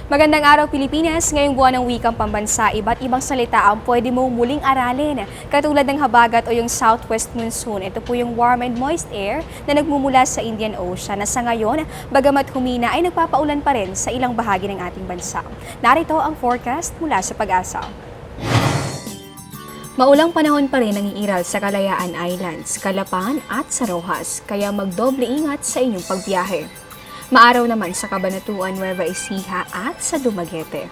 Magandang araw Pilipinas, ngayong buwan ng wikang pambansa, iba't ibang salita ang pwede mo muling aralin. Katulad ng habagat o yung southwest monsoon, ito po yung warm and moist air na nagmumula sa Indian Ocean na sa ngayon, bagamat humina ay nagpapaulan pa rin sa ilang bahagi ng ating bansa. Narito ang forecast mula sa Pag-asa. Maulang panahon pa rin ang iiral sa Kalayaan Islands, Calapan at sa Rojas, kaya magdoble ingat sa inyong pagbiyahe. Maaraw naman sa Cabanatuan, Nueva Ecija at sa Dumaguete.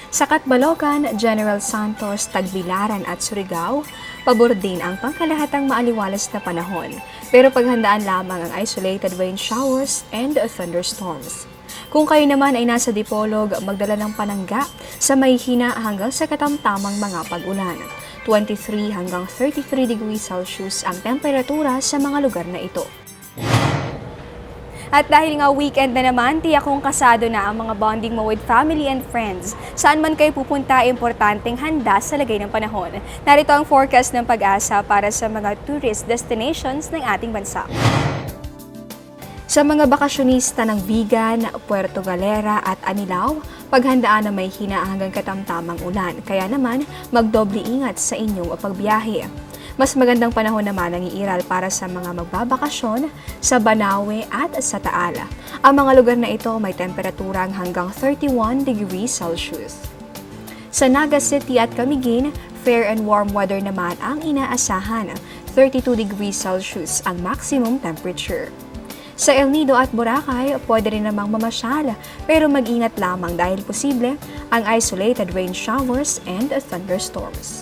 Sa Catbalogan, General Santos, Tagbilaran at Surigao, pabor din ang pangkalahatang maaliwalas na panahon, pero paghandaan lamang ang isolated rain showers and thunderstorms. Kung kayo naman ay nasa Dipolog, magdala ng panangga sa mahihina hanggang sa katamtamang mga pag-ulan. 23 hanggang 33 degrees Celsius ang temperatura sa mga lugar na ito. At dahil nga weekend na naman, tiyak kong kasado na ang mga bonding mo with family and friends. Saan man kayo pupunta, importanteng handa sa lagay ng panahon. Narito ang forecast ng Pag-asa para sa mga tourist destinations ng ating bansa. Sa mga bakasyonista ng Vigan, Puerto Galera at Anilao, paghandaan na may hina hanggang katamtamang ulan. Kaya naman, magdoble ingat sa inyong pagbiyahe. Mas magandang panahon naman ang iiral para sa mga magbabakasyon sa Banawe at sa Taala. Ang mga lugar na ito may temperaturang hanggang 31 degrees Celsius. Sa Naga City at Camiguin, fair and warm weather naman ang inaasahan. 32 degrees Celsius ang maximum temperature. Sa El Nido at Boracay, pwede rin namang mamasyal, pero mag-ingat lamang dahil posible ang isolated rain showers and thunderstorms.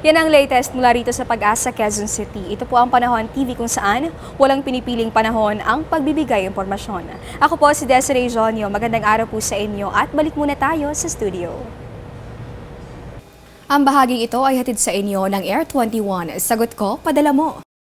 Yan ang latest mula rito sa Pag-asa, Quezon City. Ito po ang Panahon TV kung saan walang pinipiling panahon ang pagbibigay impormasyon. Ako po si Desiree Jonio. Magandang araw po sa inyo at balik muna tayo sa studio. Ang bahaging ito ay hatid sa inyo ng Air 21. Sagot ko, padala mo.